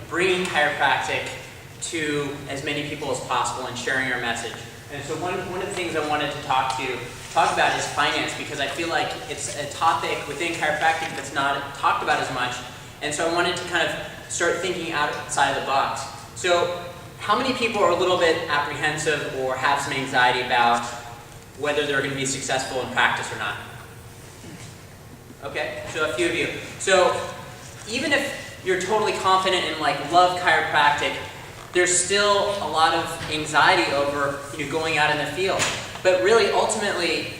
bringing chiropractic to as many people as possible and sharing our message. And so one of the things I wanted to talk about is finance, because I feel like it's a topic within chiropractic that's not talked about as much. And so I wanted to kind of start thinking outside of the box. So how many people are a little bit apprehensive or have some anxiety about whether they're going to be successful in practice or not? Okay, so a few of you. So even if you're totally confident and love chiropractic, there's still a lot of anxiety over going out in the field. But really, ultimately,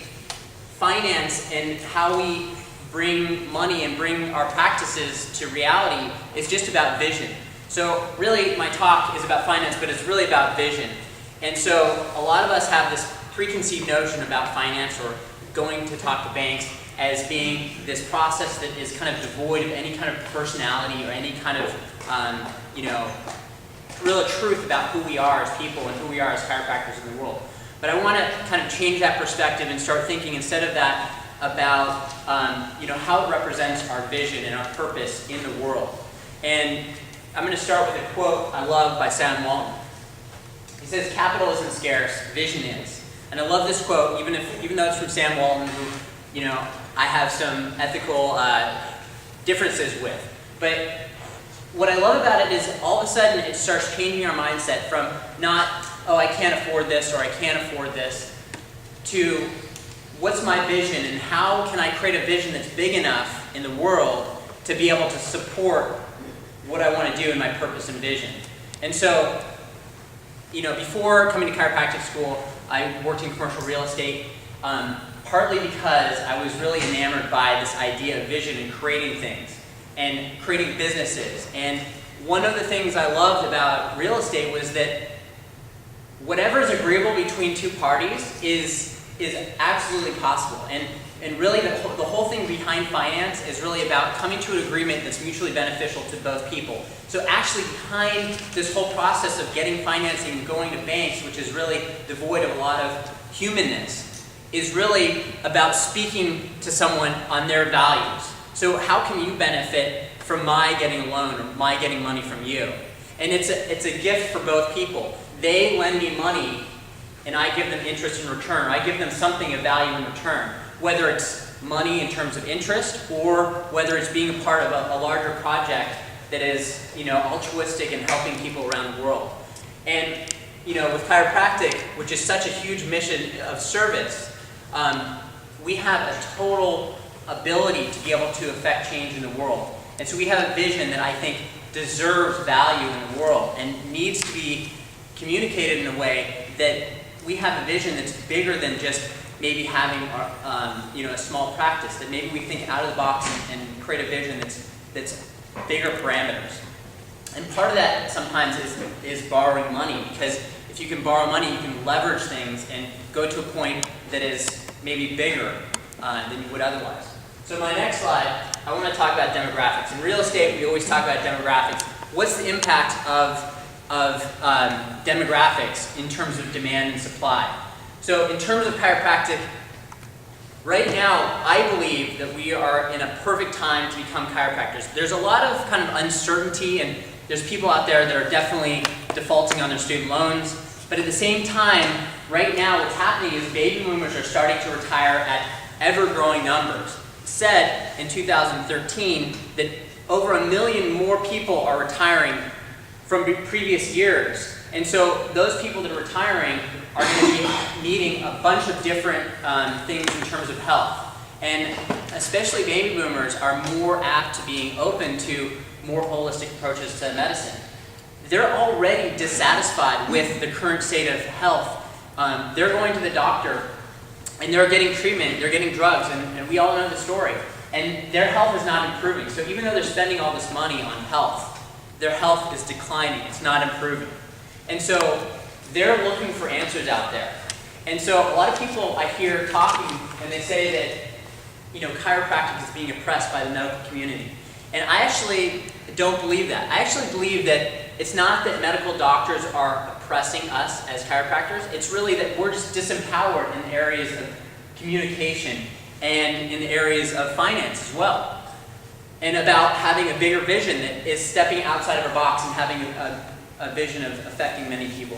finance and how we bring money and bring our practices to reality is just about vision. So really, my talk is about finance, but it's really about vision. And so a lot of us have this preconceived notion about finance or going to talk to banks as being this process that is kind of devoid of any kind of personality or any kind of, real truth about who we are as people and who we are as chiropractors in the world. But I want to kind of change that perspective and start thinking instead of that about how it represents our vision and our purpose in the world. And I'm going to start with a quote I love by Sam Walton. He says, "Capital isn't scarce, vision is." And I love this quote, even though it's from Sam Walton, who I have some ethical differences with. But what I love about it is all of a sudden it starts changing our mindset from not, oh, I can't afford this or I can't afford this, to what's my vision and how can I create a vision that's big enough in the world to be able to support what I want to do in my purpose and vision. And so, before coming to chiropractic school, I worked in commercial real estate, partly because I was really enamored by this idea of vision and creating things and creating businesses. And one of the things I loved about real estate was that whatever is agreeable between two parties is absolutely possible. And really the whole thing behind finance is really about coming to an agreement that's mutually beneficial to both people. So actually behind this whole process of getting financing and going to banks, which is really devoid of a lot of humanness, is really about speaking to someone on their values. So how can you benefit from my getting a loan or my getting money from you? And it's a gift for both people. They lend me money and I give them interest in return. I give them something of value in return, whether it's money in terms of interest or whether it's being a part of a larger project that is altruistic and helping people around the world. And with chiropractic, which is such a huge mission of service, we have a total ability to be able to affect change in the world. And so we have a vision that I think deserves value in the world and needs to be communicated in a way that we have a vision that's bigger than just maybe having a small practice, that maybe we think out of the box and create a vision that's bigger parameters. And part of that sometimes is borrowing money, because if you can borrow money, you can leverage things and go to a point that is maybe bigger than you would otherwise. So my next slide, I want to talk about demographics. In real estate, we always talk about demographics. What's the impact of demographics in terms of demand and supply? So in terms of chiropractic, right now, I believe that we are in a perfect time to become chiropractors. There's a lot of kind of uncertainty, and there's people out there that are definitely defaulting on their student loans. But at the same time, right now what's happening is baby boomers are starting to retire at ever-growing numbers. It said in 2013 that over 1 million more people are retiring from previous years. And so those people that are retiring are going to be needing a bunch of different things in terms of health. And especially baby boomers are more apt to being open to more holistic approaches to medicine. They're already dissatisfied with the current state of health. They're going to the doctor and they're getting treatment, they're getting drugs, and we all know the story. And their health is not improving. So even though they're spending all this money on health, their health is declining, it's not improving. And so they're looking for answers out there. And so a lot of people I hear talking, and they say that chiropractic is being oppressed by the medical community. And I actually don't believe that. I actually believe that it's not that medical doctors are oppressing us as chiropractors. It's really that we're just disempowered in areas of communication and in areas of finance as well. and about having a bigger vision that is stepping outside of our box and having a vision of affecting many people.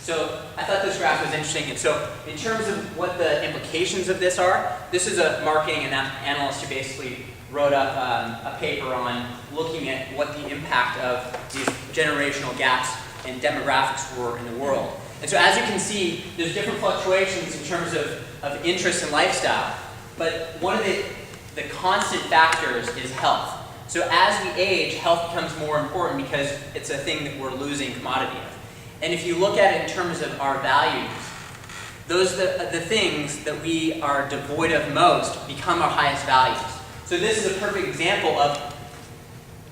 So I thought this graph was interesting. And so in terms of what the implications of this are, this is a marketing analyst who basically wrote up a paper on looking at what the impact of these generational gaps and demographics were in the world. And so as you can see, there's different fluctuations in terms of interest and lifestyle. But one of the constant factors is health. So as we age, health becomes more important because it's a thing that we're losing commodity of. And if you look at it in terms of our values, those the things that we are devoid of most become our highest values. So this is a perfect example of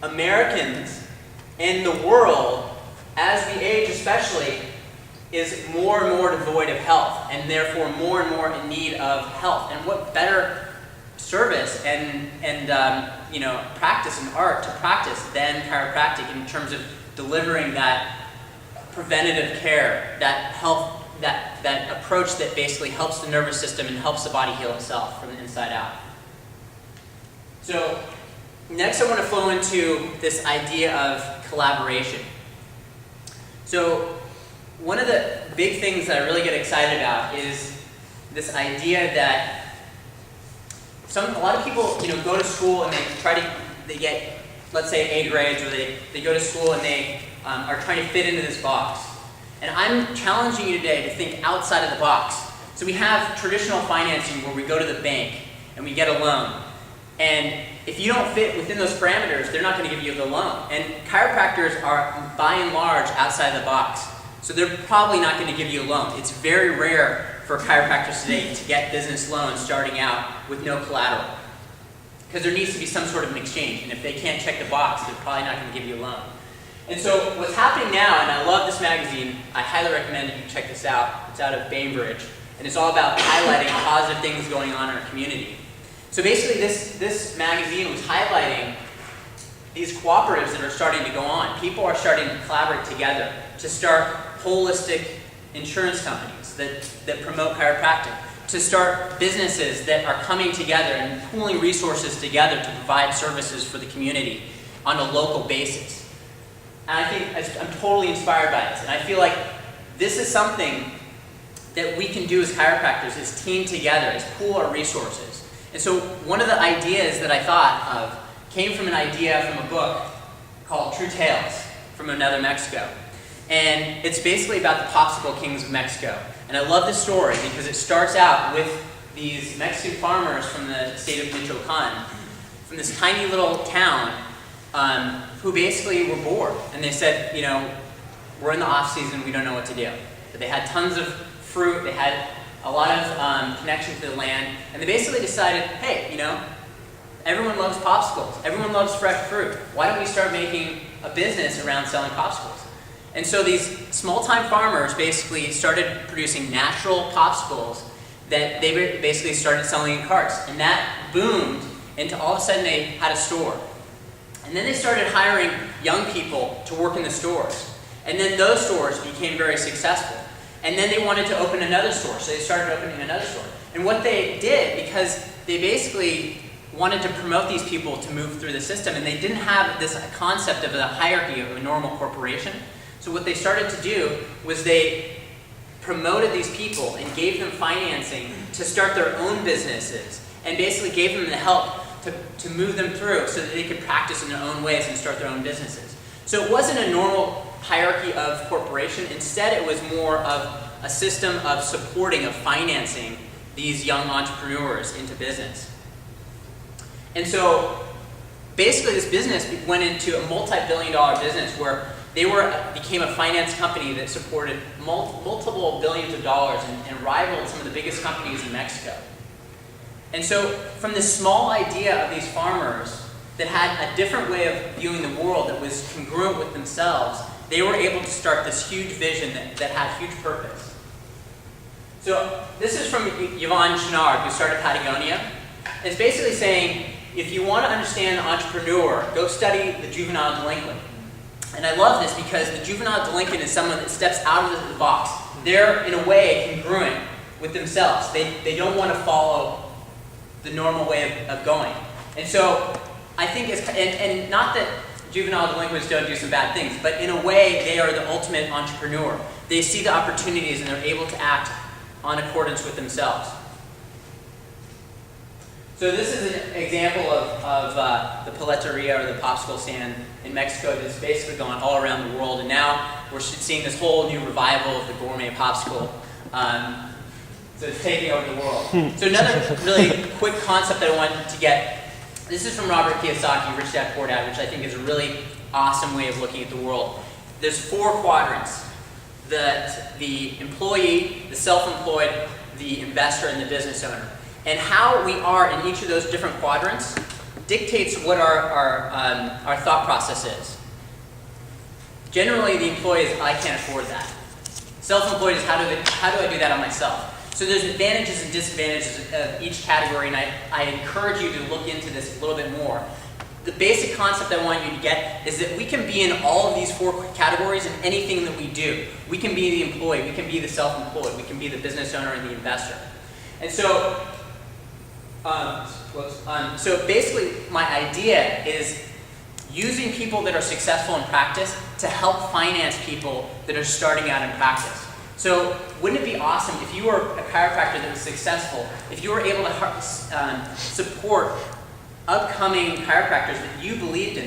Americans and the world, as we age especially, is more and more devoid of health, and therefore more and more in need of health. And what better service and practice and art to practice than chiropractic in terms of delivering that preventative care, that health, that approach that basically helps the nervous system and helps the body heal itself from the inside out. So next I want to flow into this idea of collaboration. So one of the big things that I really get excited about is this idea that a lot of people go to school and they get, let's say, A grades, or they go to school and they are trying to fit into this box. And I'm challenging you today to think outside of the box. So we have traditional financing where we go to the bank and we get a loan. And if you don't fit within those parameters, they're not going to give you the loan. And chiropractors are, by and large, outside the box. So they're probably not going to give you a loan. It's very rare for chiropractors today to get business loans starting out with no collateral, because there needs to be some sort of an exchange. And if they can't check the box, they're probably not going to give you a loan. And so what's happening now, and I love this magazine, I highly recommend that you check this out. It's out of Bainbridge, and it's all about highlighting positive things going on in our community. So basically this magazine was highlighting these cooperatives that are starting to go on. People are starting to collaborate together to start holistic insurance companies that promote chiropractic, to start businesses that are coming together and pooling resources together to provide services for the community on a local basis. And I think I'm totally inspired by this. And I feel like this is something that we can do as chiropractors, is team together, is pool our resources. And so one of the ideas that I thought of came from an idea from a book called True Tales from Another Mexico. And it's basically about the Popsicle Kings of Mexico. And I love this story because it starts out with these Mexican farmers from the state of Michoacan, from this tiny little town, who basically were bored. And they said, we're in the off season, we don't know what to do. But they had tons of fruit, they had a lot of connection to the land, and they basically decided, hey, everyone loves popsicles, everyone loves fresh fruit. Why don't we start making a business around selling popsicles? And so these small-time farmers basically started producing natural popsicles that they basically started selling in carts. And that boomed into all of a sudden they had a store. And then they started hiring young people to work in the stores. And then those stores became very successful. And then they wanted to open another store, so they started opening another store. And what they did, because they basically wanted to promote these people to move through the system, and they didn't have this concept of the hierarchy of a normal corporation. So what they started to do was they promoted these people and gave them financing to start their own businesses, and basically gave them the help to move them through so that they could practice in their own ways and start their own businesses. So it wasn't a normal hierarchy of corporation. Instead, it was more of a system of supporting, of financing these young entrepreneurs into business. And so basically this business went into a multi-billion-dollar business where they became a finance company that supported multiple billions of dollars and rivaled some of the biggest companies in Mexico. And so from this small idea of these farmers that had a different way of viewing the world that was congruent with themselves, they were able to start this huge vision that had huge purpose. So this is from Yvon Chouinard, who started Patagonia. It's basically saying, if you want to understand the entrepreneur, go study the juvenile delinquent. And I love this because the juvenile delinquent is someone that steps out of the box. They're, in a way, congruent with themselves. They don't want to follow the normal way of going. And so I think it's, and not that juvenile delinquents don't do some bad things, but in a way, they are the ultimate entrepreneur. They see the opportunities and they're able to act on accordance with themselves. So this is an example of the paleteria, or the popsicle stand in Mexico, that's basically gone all around the world, and now we're seeing this whole new revival of the gourmet popsicle. So it's taking over the world. So another really quick concept that I wanted to get, this is from Robert Kiyosaki, Rich Dad Poor Dad, which I think is a really awesome way of looking at the world. There's 4 quadrants: the employee, the self-employed, the investor, and the business owner. And how we are in each of those different quadrants dictates what our thought process is. Generally, the employee is, I can't afford that. Self-employed is, how do I do that on myself? So there's advantages and disadvantages of each category, and I encourage you to look into this a little bit more. The basic concept I want you to get is that we can be in all of these 4 categories in anything that we do. We can be the employee, we can be the self-employed, we can be the business owner and the investor. And so, so basically my idea is using people that are successful in practice to help finance people that are starting out in practice. So wouldn't it be awesome if you were a chiropractor that was successful, if you were able to support upcoming chiropractors that you believed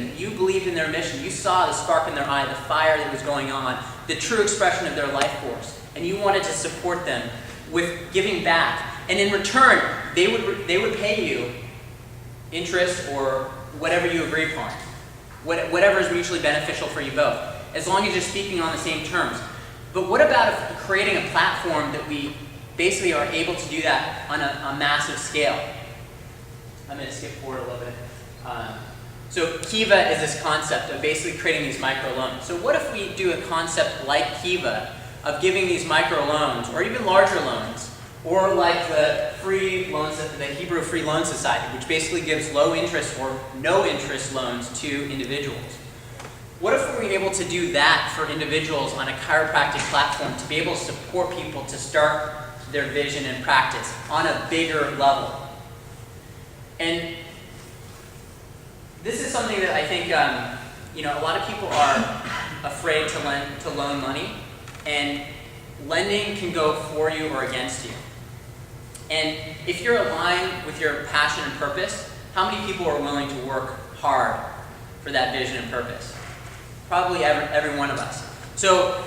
in their mission, you saw the spark in their eye, the fire that was going on, the true expression of their life force, and you wanted to support them with giving back. And in return, they would pay you interest or whatever you agree upon, whatever is mutually beneficial for you both, as long as you're speaking on the same terms. But what about creating a platform that we basically are able to do that on a massive scale? I'm going to skip forward a little bit. So Kiva is this concept of basically creating these microloans. So what if we do a concept like Kiva of giving these microloans, or even larger loans, or like the free loans, the Hebrew Free Loan Society, which basically gives low interest or no interest loans to individuals. What if we were able to do that for individuals on a chiropractic platform to be able to support people to start their vision and practice on a bigger level? And this is something that I think a lot of people are afraid to loan money, and lending can go for you or against you. And if you're aligned with your passion and purpose, how many people are willing to work hard for that vision and purpose? Probably every one of us. So,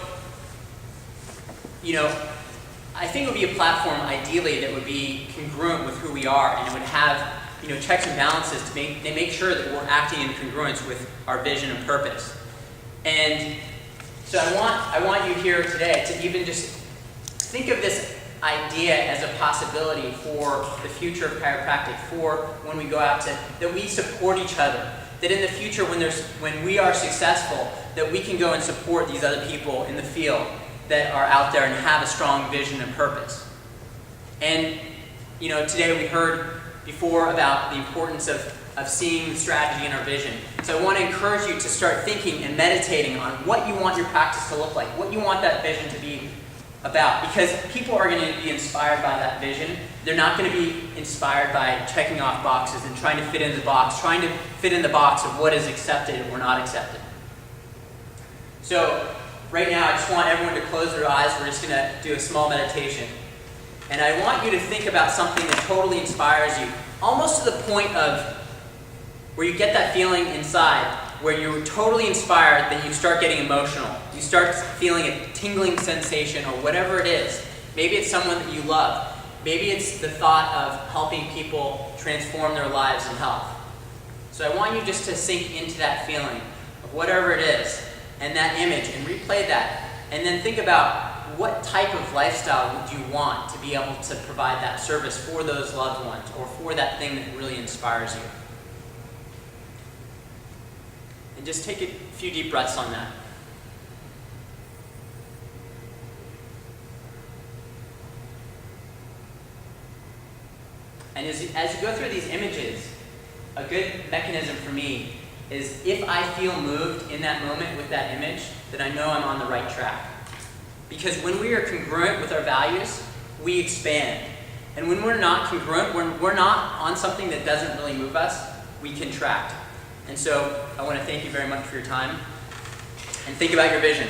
I think it would be a platform ideally that would be congruent with who we are, and it would have checks and balances to make sure that we're acting in congruence with our vision and purpose. And so I want you here today to even just think of this idea as a possibility for the future of chiropractic, for when we go out that we support each other, that in the future when we are successful, that we can go and support these other people in the field that are out there and have a strong vision and purpose. And today we heard before about the importance of seeing the strategy in our vision. So I want to encourage you to start thinking and meditating on what you want your practice to look like, what you want that vision to be about, because people are going to be inspired by that vision. They're not going to be inspired by checking off boxes and trying to fit in the box of what is accepted or not accepted. So right now I just want everyone to close their eyes. We're just going to do a small meditation. And I want you to think about something that totally inspires you, almost to the point of where you get that feeling inside, where you're totally inspired that you start getting emotional. You start feeling a tingling sensation or whatever it is. Maybe it's someone that you love. Maybe it's the thought of helping people transform their lives and health. So I want you just to sink into that feeling of whatever it is and that image and replay that. And then think about what type of lifestyle would you want to be able to provide that service for those loved ones or for that thing that really inspires you. And just take a few deep breaths on that. And as you go through these images, a good mechanism for me is if I feel moved in that moment with that image, then I know I'm on the right track. Because when we are congruent with our values, we expand. And when we're not congruent, when we're not on something that doesn't really move us, we contract. And so I want to thank you very much for your time, and think about your vision.